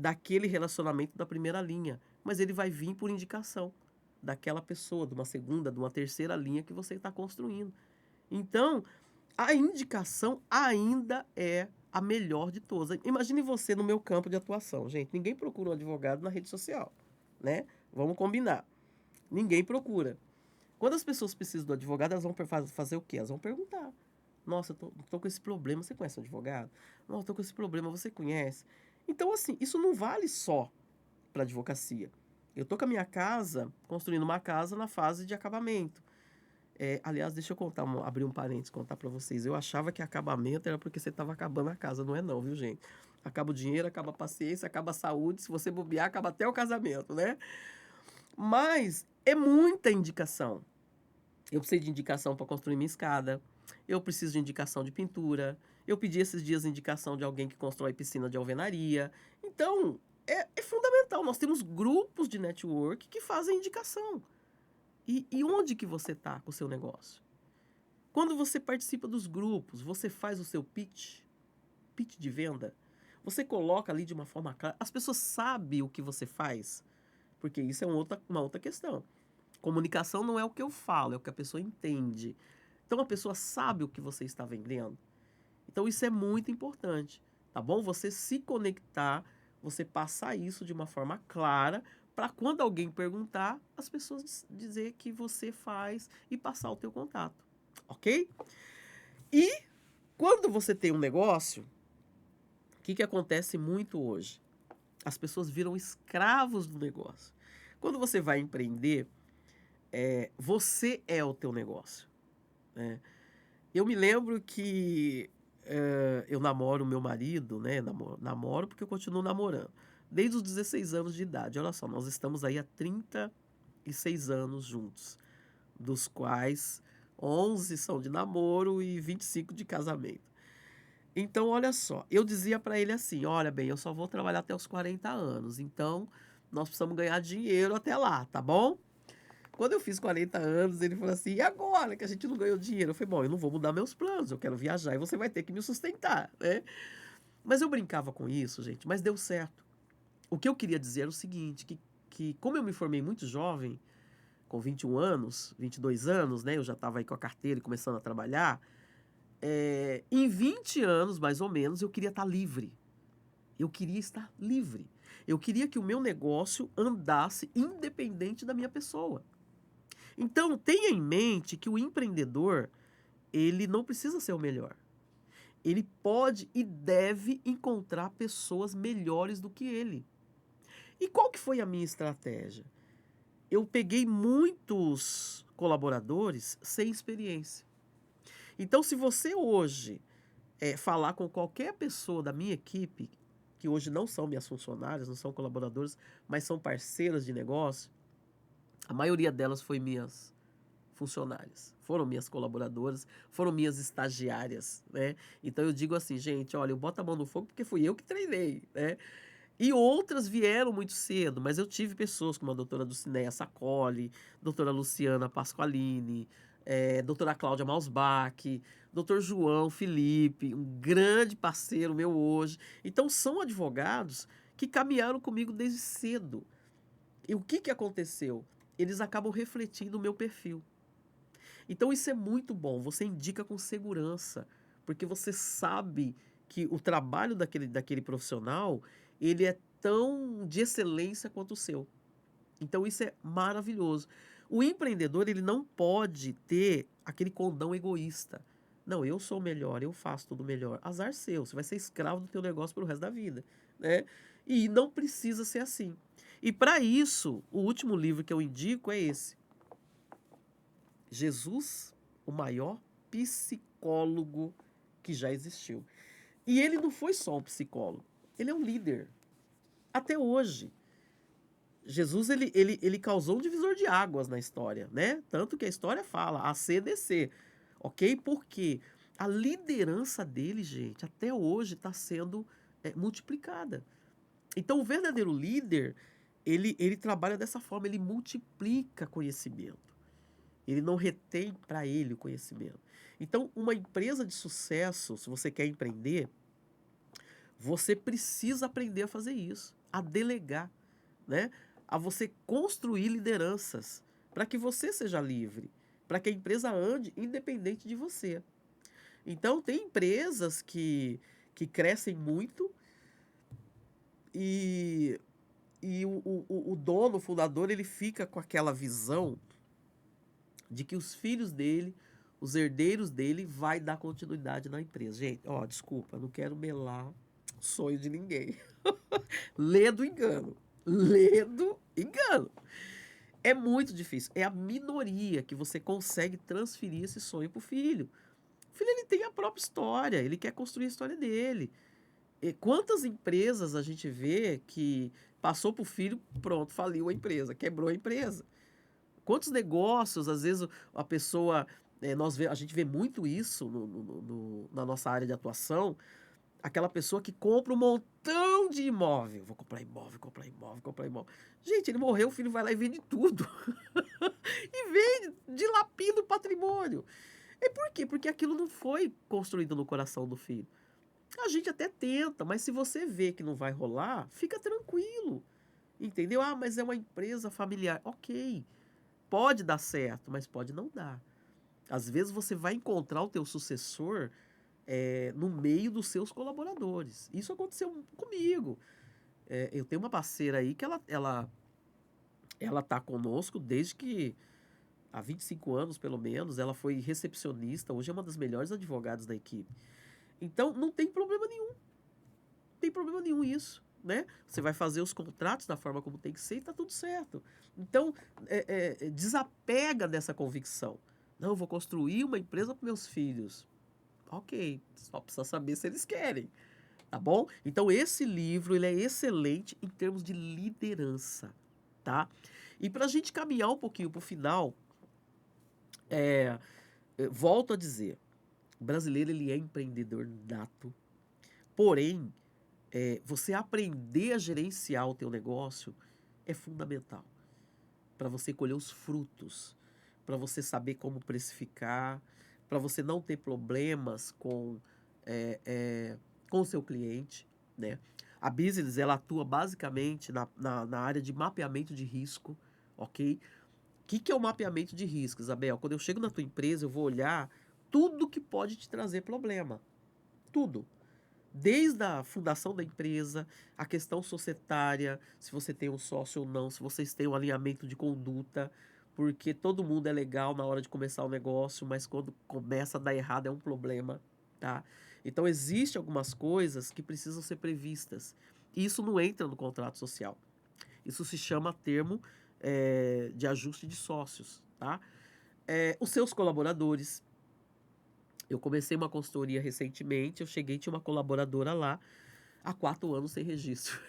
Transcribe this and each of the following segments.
daquele relacionamento da primeira linha, mas ele vai vir por indicação daquela pessoa, de uma segunda, de uma terceira linha que você está construindo. Então, a indicação ainda é a melhor de todas. Imagine você no meu campo de atuação, gente. Ninguém procura um advogado na rede social, né? Vamos combinar. Ninguém procura. Quando as pessoas precisam do advogado, elas vão fazer o quê? Elas vão perguntar. Nossa, eu tô com esse problema, você conhece um advogado? Nossa, eu tô com esse problema, você conhece? Então, assim, isso não vale só para advocacia. Eu tô com a minha casa, construindo uma casa na fase de acabamento. Aliás, deixa eu contar, abrir um parênteses, contar para vocês. Eu achava que acabamento era porque você estava acabando a casa, não é não, viu, gente? Acaba o dinheiro, acaba a paciência, acaba a saúde, se você bobear, acaba até o casamento, né? Mas é muita indicação. Eu preciso de indicação para construir minha escada. Eu preciso de indicação de pintura. Eu pedi esses dias indicação de alguém que constrói piscina de alvenaria. Então, é fundamental. Nós temos grupos de network que fazem indicação. E onde que você está com o seu negócio? Quando você participa dos grupos, você faz o seu pitch de venda, você coloca ali de uma forma clara, as pessoas sabem o que você faz, porque isso é uma outra questão. Comunicação não é o que eu falo, é o que a pessoa entende. Então a pessoa sabe o que você está vendendo. Então isso é muito importante, tá bom? Você se conectar, você passar isso de uma forma clara, para quando alguém perguntar, as pessoas dizer que você faz e passar o teu contato, ok? E quando você tem um negócio, o que acontece muito hoje? As pessoas viram escravos do negócio. Quando você vai empreender, você é o teu negócio, né? Eu me lembro que eu namoro o meu marido, né? Namoro porque eu continuo namorando. Desde os 16 anos de idade. Olha só, nós estamos aí há 36 anos juntos, dos quais 11 são de namoro e 25 de casamento. Então, olha só, eu dizia para ele assim: olha bem, eu só vou trabalhar até os 40 anos, então nós precisamos ganhar dinheiro até lá, tá bom? Quando eu fiz 40 anos, ele falou assim: e agora que a gente não ganhou dinheiro? Eu falei: bom, eu não vou mudar meus planos, eu quero viajar e você vai ter que me sustentar, né? Mas eu brincava com isso, gente, mas deu certo. O que eu queria dizer era o seguinte: que como eu me formei muito jovem, com 21 anos, 22 anos, né? Eu já estava aí com a carteira e começando a trabalhar. Em 20 anos, mais ou menos, eu queria estar livre. Eu queria estar livre. Eu queria que o meu negócio andasse independente da minha pessoa. Então, tenha em mente que o empreendedor, ele não precisa ser o melhor. Ele pode e deve encontrar pessoas melhores do que ele. E qual que foi a minha estratégia? Eu peguei muitos colaboradores sem experiência. Então, se você hoje falar com qualquer pessoa da minha equipe, que hoje não são minhas funcionárias, não são colaboradores, mas são parceiras de negócio, a maioria delas foi minhas funcionárias, foram minhas colaboradoras, foram minhas estagiárias, né? Então eu digo assim, gente, olha, eu boto a mão no fogo porque fui eu que treinei, né? E outras vieram muito cedo, mas eu tive pessoas como a doutora Dulcineia Sacoli, doutora Luciana Pasqualini, doutora Cláudia Mausbach, doutor João Felipe, um grande parceiro meu hoje. Então são advogados que caminharam comigo desde cedo. E o que aconteceu? Eles acabam refletindo o meu perfil. Então isso é muito bom, você indica com segurança, porque você sabe que o trabalho daquele profissional, ele é tão de excelência quanto o seu. Então isso é maravilhoso. O empreendedor, ele não pode ter aquele condão egoísta. Não, eu sou o melhor, eu faço tudo melhor. Azar seu, você vai ser escravo do teu negócio pelo resto da vida, né? E não precisa ser assim. E para isso, o último livro que eu indico é esse. Jesus, o maior psicólogo que já existiu. E ele não foi só um psicólogo, ele é um líder. Até hoje. Jesus, ele causou um divisor de águas na história, né? Tanto que a história fala, ACDC, ok? Porque a liderança dele, gente, até hoje está sendo multiplicada. Então, o verdadeiro líder, ele trabalha dessa forma, ele multiplica conhecimento. Ele não retém para ele o conhecimento. Então, uma empresa de sucesso, se você quer empreender, você precisa aprender a fazer isso. a delegar, né? A você construir lideranças para que você seja livre, para que a empresa ande independente de você. Então, tem empresas que crescem muito e, e o dono, o fundador, ele fica com aquela visão de que os filhos dele, os herdeiros dele, vai dar continuidade na empresa. Gente, ó, desculpa, não quero melar o sonho de ninguém. Lê do engano. Lê do engano. É muito difícil. É a minoria que você consegue transferir esse sonho pro filho. O filho, ele tem a própria história, ele quer construir a história dele. E quantas empresas a gente vê que passou pro filho, pronto, faliu a empresa, quebrou a empresa. Quantos negócios, às vezes, a pessoa. A gente vê muito isso na nossa área de atuação. Aquela pessoa que compra um montão de imóvel. Vou comprar imóvel, comprar imóvel, comprar imóvel. Gente, ele morreu, o filho vai lá e vende tudo. E vende, dilapida o patrimônio. E por quê? Porque aquilo não foi construído no coração do filho. A gente até tenta, mas se você vê que não vai rolar, fica tranquilo. Entendeu? Ah, mas é uma empresa familiar. Ok. Pode dar certo, mas pode não dar. Às vezes você vai encontrar o teu sucessor no meio dos seus colaboradores. Isso aconteceu comigo. Eu tenho uma parceira aí que ela tá conosco desde que há 25 anos, pelo menos. Ela foi recepcionista, hoje é uma das melhores advogadas da equipe. Então, não tem problema nenhum. Não tem problema nenhum isso, né? Você vai fazer os contratos da forma como tem que ser e tá tudo certo. Então, desapega dessa convicção. Não, eu vou construir uma empresa para meus filhos. Ok, só precisa saber se eles querem, tá bom? Então, esse livro, ele é excelente em termos de liderança, tá? E para a gente caminhar um pouquinho para o final, volto a dizer, o brasileiro, ele é empreendedor nato, porém, você aprender a gerenciar o teu negócio é fundamental para você colher os frutos, para você saber como precificar, para você não ter problemas com o seu cliente, né? A Business, ela atua basicamente na área de mapeamento de risco, ok? O que é o mapeamento de risco, Isabel? Quando eu chego na tua empresa, eu vou olhar tudo que pode te trazer problema. Tudo. Desde a fundação da empresa, a questão societária, se você tem um sócio ou não, se vocês têm um alinhamento de conduta, porque todo mundo é legal na hora de começar o negócio, mas quando começa a dar errado é um problema, tá? Então, existem algumas coisas que precisam ser previstas. E isso não entra no contrato social. Isso se chama termo de ajuste de sócios, tá? Os seus colaboradores. Eu comecei uma consultoria recentemente, eu cheguei, tinha uma colaboradora lá, há 4 anos sem registro.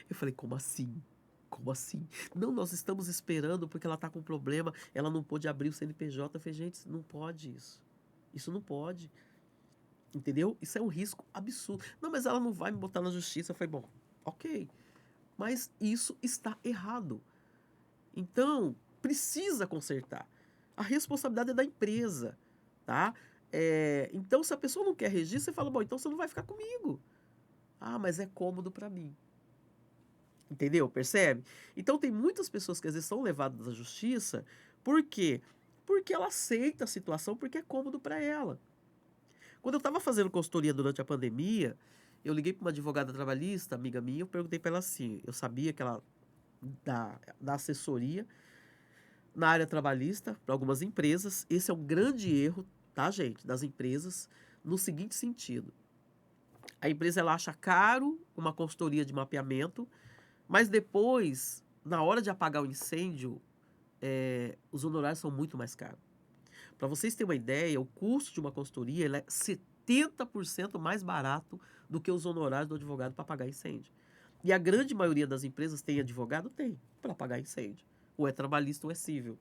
Eu falei, como assim? Como assim? Não, nós estamos esperando porque ela está com problema, ela não pôde abrir o CNPJ. Eu falei, gente, não pode isso. Isso não pode. Entendeu? Isso é um risco absurdo. Não, mas ela não vai me botar na justiça. Eu falei, bom, ok. Mas isso está errado. Então, precisa consertar. A responsabilidade é da empresa, tá? Então, se a pessoa não quer registro, você fala, bom, então você não vai ficar comigo. Ah, mas é cômodo para mim. Entendeu? Percebe? Então, tem muitas pessoas que às vezes são levadas à justiça. Por quê? Porque ela aceita a situação, porque é cômodo para ela. Quando eu estava fazendo consultoria durante a pandemia, eu liguei para uma advogada trabalhista, amiga minha, eu perguntei para ela assim, eu sabia que ela dá assessoria na área trabalhista para algumas empresas. Esse é um grande erro, tá, gente, das empresas, no seguinte sentido. A empresa, ela acha caro uma consultoria de mapeamento, mas depois, na hora de apagar o incêndio, os honorários são muito mais caros. Para vocês terem uma ideia, o custo de uma consultoria, ele é 70% mais barato do que os honorários do advogado para apagar incêndio. E a grande maioria das empresas tem advogado? Tem, para apagar incêndio. Ou é trabalhista ou é civil.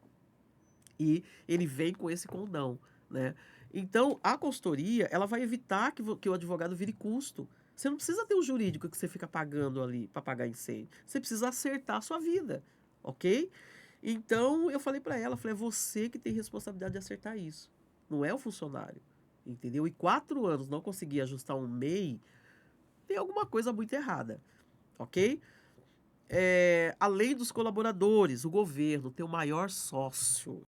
E ele vem com esse condão, né? Então, a consultoria, ela vai evitar que o advogado vire custo. Você não precisa ter um jurídico que você fica pagando ali para pagar incêndio. Você precisa acertar a sua vida, ok? Então, eu falei para ela, falei, é você que tem responsabilidade de acertar isso. Não é o funcionário, entendeu? E 4 anos não conseguir ajustar um MEI, tem alguma coisa muito errada, ok? Além dos colaboradores, o governo, teu maior sócio.